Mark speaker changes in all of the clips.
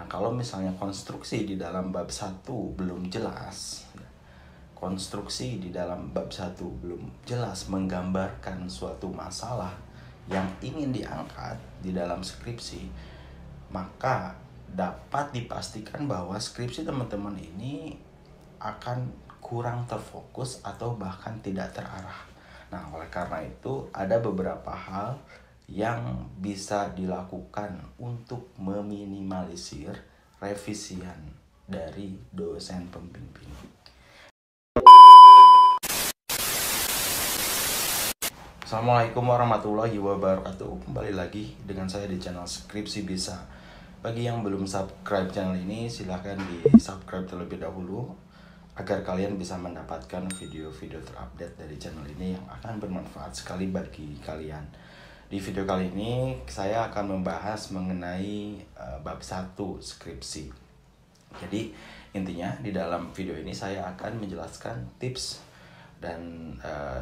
Speaker 1: kalau misalnya konstruksi di dalam bab 1 belum jelas, konstruksi di dalam bab 1 belum jelas menggambarkan suatu masalah yang ingin diangkat di dalam skripsi, maka dapat dipastikan bahwa skripsi teman-teman ini akan kurang terfokus atau bahkan tidak terarah. Nah, oleh karena itu ada beberapa hal yang bisa dilakukan untuk meminimalisir revisian dari dosen pembimbing. Assalamualaikum warahmatullahi wabarakatuh. Kembali lagi dengan saya di channel Skripsi Bisa. Bagi yang belum subscribe channel ini, silahkan di subscribe terlebih dahulu agar kalian bisa mendapatkan video-video terupdate dari channel ini yang akan bermanfaat sekali bagi kalian. Di video kali ini saya akan membahas mengenai bab 1 skripsi. Jadi intinya di dalam video ini saya akan menjelaskan tips dan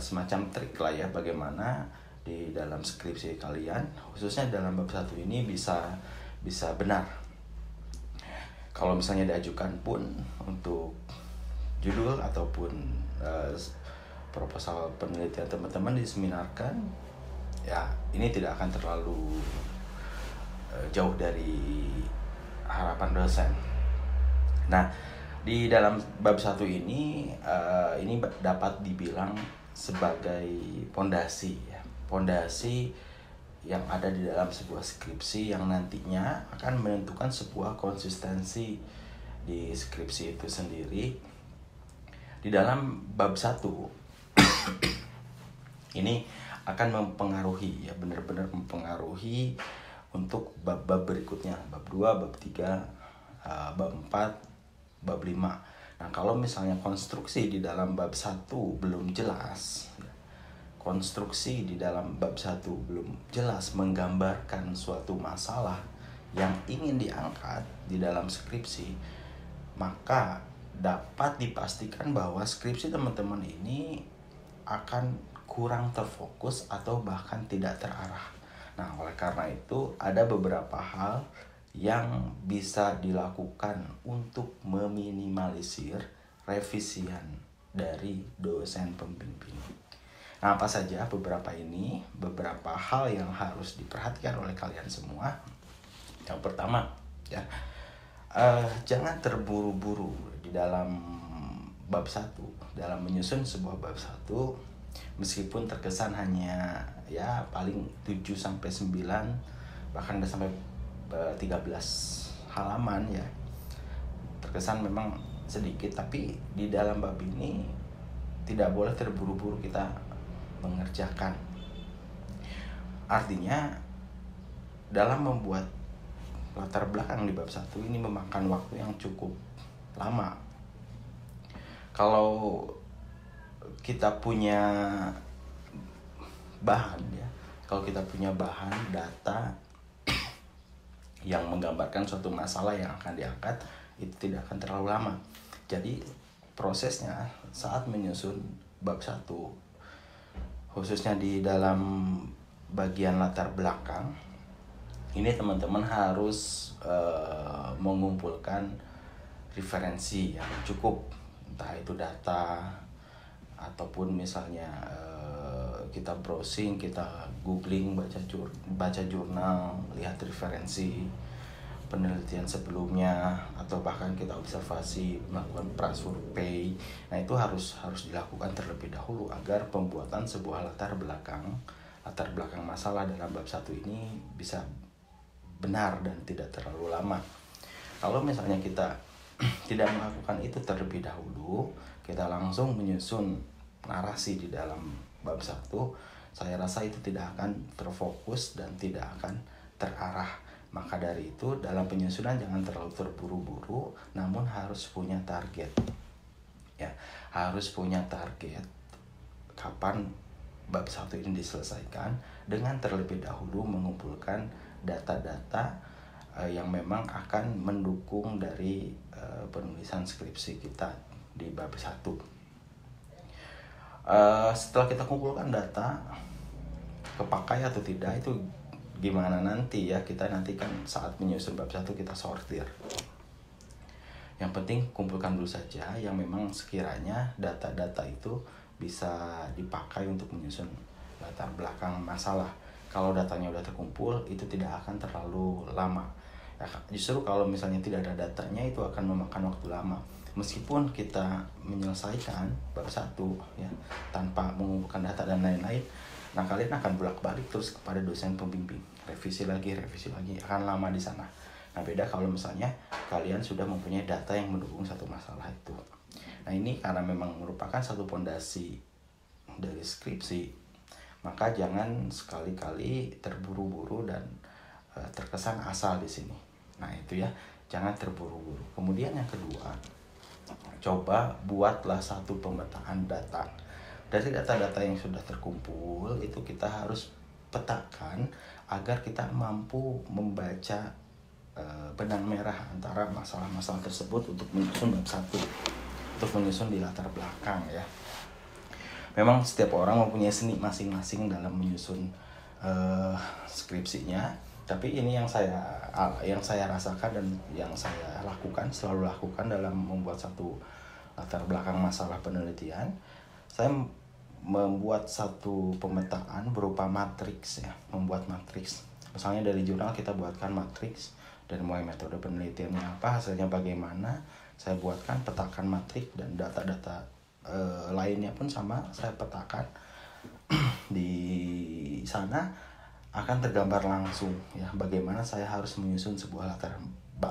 Speaker 1: semacam trik lah ya, bagaimana di dalam skripsi kalian khususnya dalam bab 1 ini bisa benar. Kalau misalnya diajukan pun untuk judul ataupun proposal penelitian teman-teman diseminarkan, ya ini tidak akan terlalu jauh dari harapan dosen. Nah, di dalam bab 1 ini dapat dibilang sebagai pondasi ya. Pondasi yang ada di dalam sebuah skripsi yang nantinya akan menentukan sebuah konsistensi di skripsi itu sendiri. Di dalam bab 1 ini akan mempengaruhi ya, benar-benar mempengaruhi untuk bab-bab berikutnya, bab 2, bab 3, bab 4, bab 5. Nah, kalau misalnya konstruksi di dalam bab 1 belum jelas, konstruksi di dalam bab 1 belum jelas menggambarkan suatu masalah yang ingin diangkat di dalam skripsi, maka dapat dipastikan bahwa skripsi teman-teman ini akan kurang terfokus atau bahkan tidak terarah. Nah, oleh karena itu ada beberapa hal yang bisa dilakukan untuk meminimalisir revisian dari dosen pembimbing. Nah, apa saja beberapa hal yang harus diperhatikan oleh kalian semua. Yang pertama ya, jangan terburu-buru di dalam bab 1, dalam menyusun sebuah bab 1, meskipun terkesan hanya ya paling 7-9 bahkan sampai 13 halaman ya, terkesan memang sedikit, tapi di dalam bab ini tidak boleh terburu-buru kita mengerjakan. Artinya dalam membuat latar belakang di bab 1 ini memakan waktu yang cukup lama. Kalau kita punya bahan ya, kalau kita punya bahan data yang menggambarkan suatu masalah yang akan diangkat, itu tidak akan terlalu lama. Jadi prosesnya saat menyusun bab 1, khususnya di dalam bagian latar belakang, ini teman-teman harus mengumpulkan referensi yang cukup, entah itu data ataupun misalnya kita browsing, kita googling, baca jurnal, lihat referensi penelitian sebelumnya, atau bahkan kita observasi, melakukan prasurvei. Nah, itu harus dilakukan terlebih dahulu agar pembuatan sebuah latar belakang masalah dalam bab 1 ini bisa benar dan tidak terlalu lama. Kalau misalnya kita tidak melakukan itu terlebih dahulu, kita langsung menyusun narasi di dalam bab 1, saya rasa itu tidak akan terfokus dan tidak akan terarah. Maka dari itu dalam penyusunan jangan terlalu terburu-buru, namun harus punya target. Ya, harus punya target kapan bab 1 ini diselesaikan, dengan terlebih dahulu mengumpulkan data-data yang memang akan mendukung dari penulisan skripsi kita di bab 1. Setelah kita kumpulkan data, kepakai atau tidak itu gimana nanti ya, kita nanti kan saat menyusun bab 1 kita sortir. Yang penting kumpulkan dulu saja yang memang sekiranya data-data itu bisa dipakai untuk menyusun latar belakang masalah. Kalau datanya udah terkumpul itu tidak akan terlalu lama ya, justru kalau misalnya tidak ada datanya itu akan memakan waktu lama. Meskipun kita menyelesaikan bab 1 ya tanpa mengumpulkan data dan lain-lain, nah kalian akan bolak-balik terus kepada dosen pembimbing, revisi lagi, akan lama di sana. Nah beda kalau misalnya kalian sudah mempunyai data yang mendukung satu masalah itu. Nah ini karena memang merupakan satu pondasi dari skripsi, maka jangan sekali-kali terburu-buru dan terkesan asal di sini. Nah itu ya, jangan terburu-buru. Kemudian yang kedua, coba buatlah satu pemetaan data. Dari data-data yang sudah terkumpul itu kita harus petakan agar kita mampu membaca benang merah antara masalah-masalah tersebut untuk menyusun bab 1, untuk menyusun di latar belakang ya. Memang setiap orang mempunyai seni masing-masing dalam menyusun skripsinya, tapi ini yang saya rasakan dan yang saya selalu lakukan dalam membuat satu latar belakang masalah penelitian. Saya membuat satu pemetaan berupa matriks ya, membuat matriks. Misalnya dari jurnal kita buatkan matriks dan mulai metode penelitiannya apa, hasilnya bagaimana, saya buatkan petakan matriks dan data-data lainnya pun sama saya petakan. Di sana akan tergambar langsung ya bagaimana saya harus menyusun sebuah latar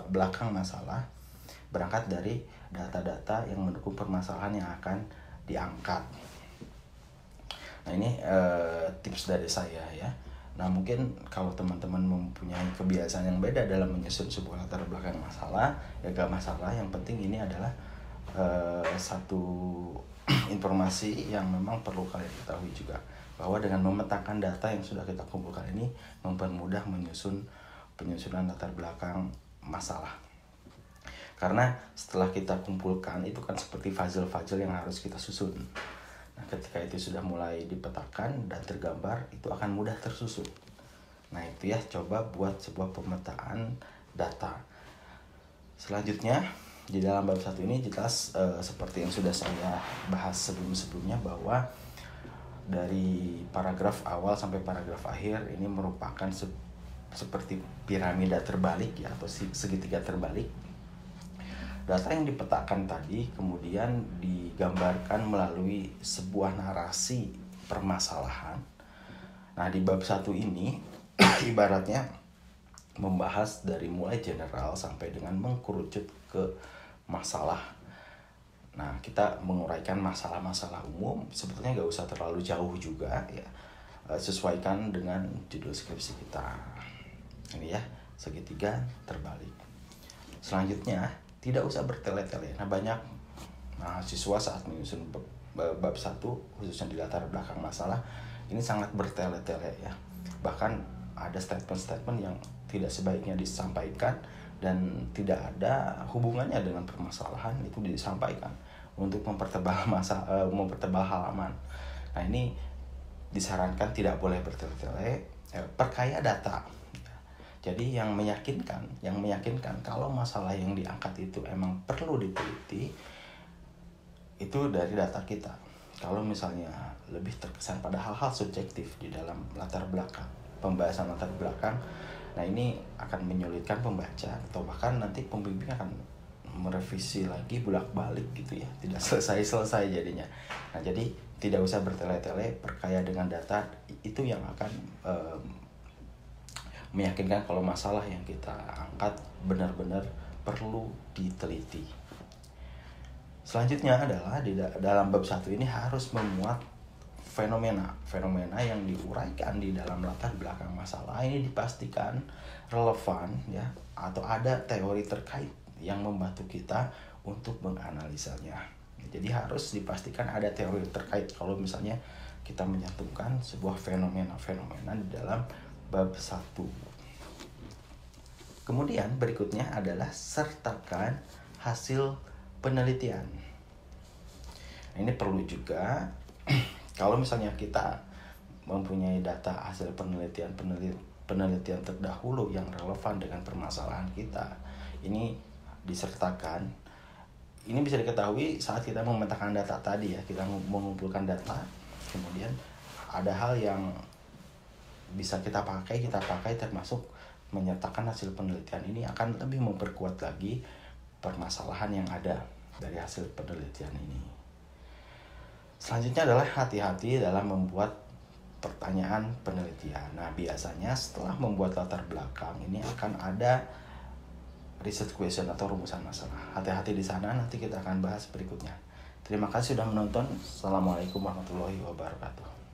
Speaker 1: belakang masalah berangkat dari data-data yang mendukung permasalahan yang akan diangkat. Nah ini tips dari saya ya. Nah mungkin kalau teman-teman mempunyai kebiasaan yang beda dalam menyusun sebuah latar belakang masalah, ya gak masalah. Yang penting ini adalah satu informasi yang memang perlu kalian ketahui juga, bahwa dengan memetakan data yang sudah kita kumpulkan ini mempermudah penyusunan latar belakang masalah. Karena setelah kita kumpulkan itu kan seperti puzzle yang harus kita susun. Nah ketika itu sudah mulai dipetakan dan tergambar, itu akan mudah tersusun. Nah itu ya, coba buat sebuah pemetaan data. Selanjutnya di dalam bab 1 ini jelas seperti yang sudah saya bahas sebelumnya, bahwa dari paragraf awal sampai paragraf akhir ini merupakan seperti piramida terbalik ya, atau segitiga terbalik. Data yang dipetakan tadi kemudian digambarkan melalui sebuah narasi permasalahan. Nah di bab 1 ini ibaratnya membahas dari mulai general sampai dengan mengkerucut ke masalah. Nah kita menguraikan masalah-masalah umum, sebetulnya gak usah terlalu jauh juga ya, sesuaikan dengan judul skripsi kita. Ini ya, segitiga terbalik. Selanjutnya tidak usah bertele-tele. Nah banyak mahasiswa saat menyusun bab 1 khususnya di latar belakang masalah ini sangat bertele-tele ya. Bahkan ada statement-statement yang tidak sebaiknya disampaikan dan tidak ada hubungannya dengan permasalahan itu disampaikan untuk mempertebal halaman. Nah ini disarankan tidak boleh bertele-tele, perkaya data. Jadi yang meyakinkan kalau masalah yang diangkat itu emang perlu diteliti itu dari data kita. Kalau misalnya lebih terkesan pada hal-hal subjektif di dalam pembahasan latar belakang, nah ini akan menyulitkan pembaca atau bahkan nanti pembimbing akan merevisi lagi bolak-balik gitu ya, tidak selesai jadinya. Nah jadi tidak usah bertele-tele, perkaya dengan data, itu yang akan meyakinkan kalau masalah yang kita angkat benar-benar perlu diteliti. Selanjutnya adalah di dalam bab 1 ini harus memuat fenomena yang diuraikan di dalam latar belakang masalah ini dipastikan relevan ya, atau ada teori terkait yang membantu kita untuk menganalisanya. Jadi harus dipastikan ada teori terkait kalau misalnya kita menyantumkan sebuah fenomena di dalam bab 1. Kemudian berikutnya adalah sertakan hasil penelitian. Ini perlu juga kalau misalnya kita mempunyai data hasil penelitian penelitian terdahulu yang relevan dengan permasalahan kita ini disertakan. Ini bisa diketahui saat kita memetakan data tadi ya, kita mengumpulkan data, kemudian ada hal yang bisa kita pakai termasuk menyertakan hasil penelitian ini akan lebih memperkuat lagi permasalahan yang ada dari hasil penelitian ini. Selanjutnya adalah hati-hati dalam membuat pertanyaan penelitian. Nah, biasanya setelah membuat latar belakang ini akan ada research question atau rumusan masalah. Hati-hati di sana, nanti kita akan bahas berikutnya. Terima kasih sudah menonton. Assalamualaikum warahmatullahi wabarakatuh.